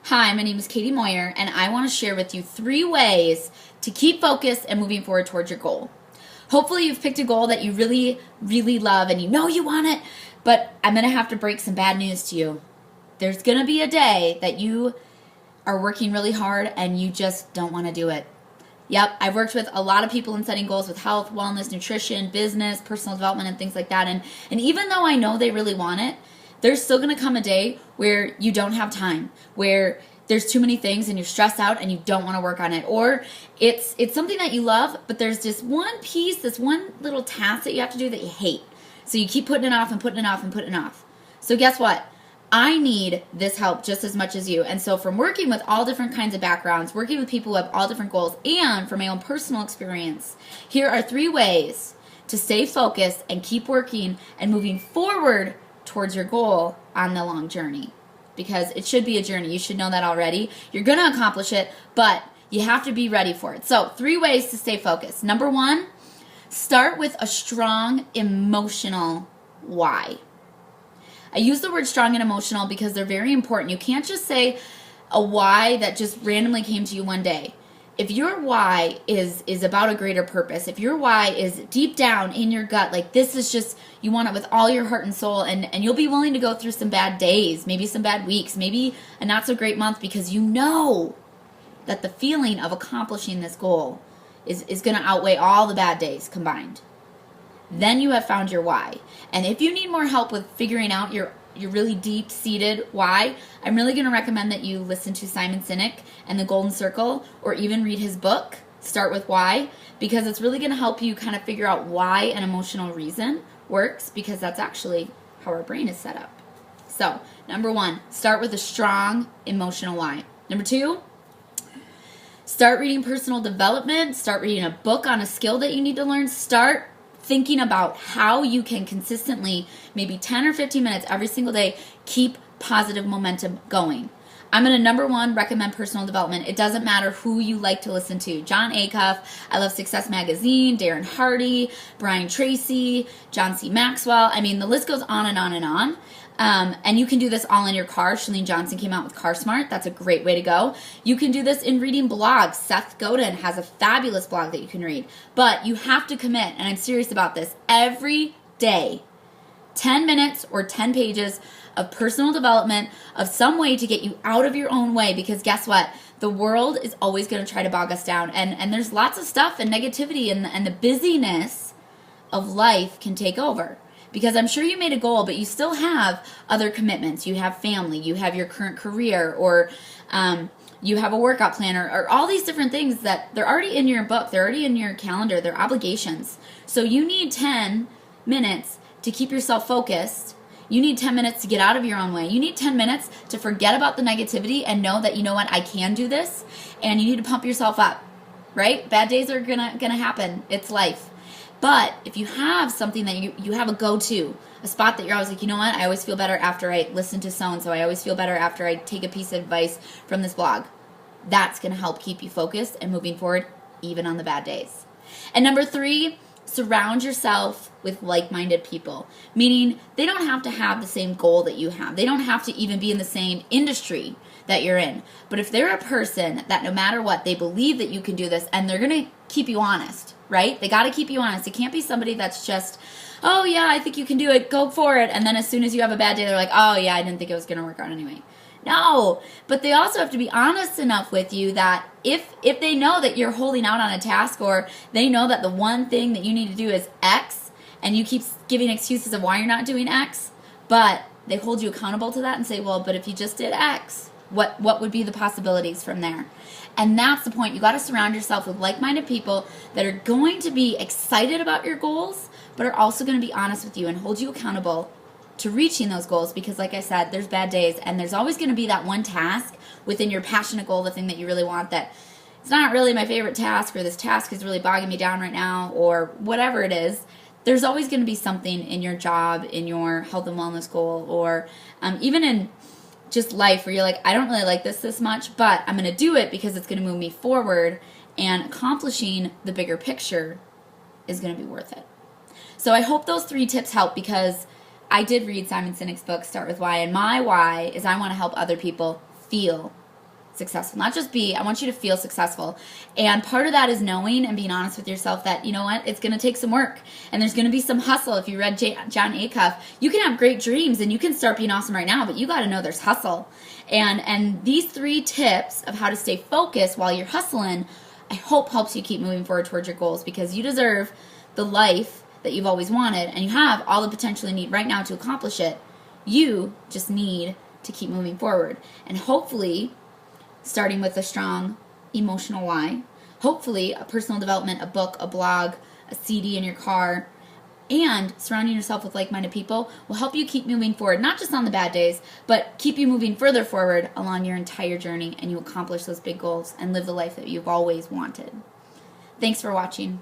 Hi, my name is Katie Moyer, and I want to share with you 3 ways to keep focused and moving forward towards your goal. Hopefully, you've picked a goal that you really, really love and you know you want it, but I'm going to have to break some bad news to you. There's going to be a day that you are working really hard and you just don't want to do it. Yep, I've worked with a lot of people in setting goals with health, wellness, nutrition, business, personal development, and things like that. And even though I know they really want it, there's still going to come a day where you don't have time, where there's too many things and you're stressed out and you don't want to work on it. Or it's something that you love, but there's this one piece, this one little task that you have to do that you hate. So you keep putting it off and putting it off and putting it off. So guess what? I need this help just as much as you. And so from working with all different kinds of backgrounds, working with people who have all different goals, and from my own personal experience, here are 3 ways to stay focused and keep working and moving forward towards your goal on the long journey. Because it should be a journey. You should know that already. You're going to accomplish it, but you have to be ready for it. So 3 ways to stay focused. Number 1, start with a strong emotional why. I use the word strong and emotional because they're very important. You can't just say a why that just randomly came to you one day. If your why is about a greater purpose, if your why is deep down in your gut, like this is just, you want it with all your heart and soul, and you'll be willing to go through some bad days, maybe some bad weeks, maybe a not so great month, because you know that the feeling of accomplishing this goal is going to outweigh all the bad days combined. Then you have found your why. And if you need more help with figuring out your really deep-seated why, I'm really going to recommend that you listen to Simon Sinek and The Golden Circle, or even read his book, Start With Why, because it's really going to help you kind of figure out why an emotional reason works, because that's actually how our brain is set up. So, number 1, start with a strong emotional why. Number 2, start reading personal development, start reading a book on a skill that you need to learn, start thinking about how you can consistently, maybe 10 or 15 minutes every single day, keep positive momentum going. I'm going to, number 1, recommend personal development. It doesn't matter who you like to listen to. Jon Acuff, I love Success Magazine, Darren Hardy, Brian Tracy, John C. Maxwell. I mean, the list goes on and on and on. And you can do this all in your car. Chalene Johnson came out with Car Smart. That's a great way to go. You can do this in reading blogs. Seth Godin has a fabulous blog that you can read. But you have to commit, and I'm serious about this, every day, 10 minutes or 10 pages of personal development, of some way to get you out of your own way. Because guess what? The world is always going to try to bog us down. And there's lots of stuff and negativity, and the busyness of life can take over. Because I'm sure you made a goal, but you still have other commitments. You have family, you have your current career, or you have a workout plan, or all these different things that they're already in your book, they're already in your calendar, they're obligations. So you need 10 minutes to keep yourself focused. You need 10 minutes to get out of your own way. You need 10 minutes to forget about the negativity and know that, you know what, I can do this. And you need to pump yourself up, right? Bad days are gonna happen. It's life. But if you have something that you have a go-to, a spot that you're always like, you know what, I always feel better after I listen to so-and-so. I always feel better after I take a piece of advice from this blog. That's going to help keep you focused and moving forward even on the bad days. And number 3, surround yourself with like-minded people. Meaning they don't have to have the same goal that you have. They don't have to even be in the same industry that you're in. But if they're a person that no matter what, they believe that you can do this, and they're going to keep you honest, right? They got to keep you honest. It can't be somebody that's just, oh yeah, I think you can do it, go for it. And then as soon as you have a bad day, they're like, oh yeah, I didn't think it was going to work out anyway. No, but they also have to be honest enough with you that if they know that you're holding out on a task, or they know that the one thing that you need to do is X, and you keep giving excuses of why you're not doing X, but they hold you accountable to that and say, well, but if you just did X, what would be the possibilities from there? And that's the point. You got to surround yourself with like-minded people that are going to be excited about your goals, but are also going to be honest with you and hold you accountable to reaching those goals. Because like I said, there's bad days, and there's always going to be that one task within your passionate goal, the thing that you really want, that it's not really my favorite task, or this task is really bogging me down right now, or whatever it is. There's always going to be something in your job, in your health and wellness goal, or even in just life where you're like, I don't really like this much, but I'm going to do it because it's going to move me forward, and accomplishing the bigger picture is going to be worth it. So I hope those 3 tips help, because I did read Simon Sinek's book, Start With Why, and my why is I want to help other people feel successful, not just be. I want you to feel successful. And part of that is knowing and being honest with yourself that, you know what, it's going to take some work and there's going to be some hustle. If you read John Acuff, you can have great dreams and you can start being awesome right now, but you got to know there's hustle. And these 3 tips of how to stay focused while you're hustling, I hope helps you keep moving forward towards your goals, because you deserve the life that you've always wanted and you have all the potential you need right now to accomplish it. You just need to keep moving forward. And hopefully, starting with a strong emotional why, hopefully a personal development, a book, a blog, a CD in your car, and surrounding yourself with like-minded people will help you keep moving forward, not just on the bad days, but keep you moving further forward along your entire journey, and you accomplish those big goals and live the life that you've always wanted. Thanks for watching.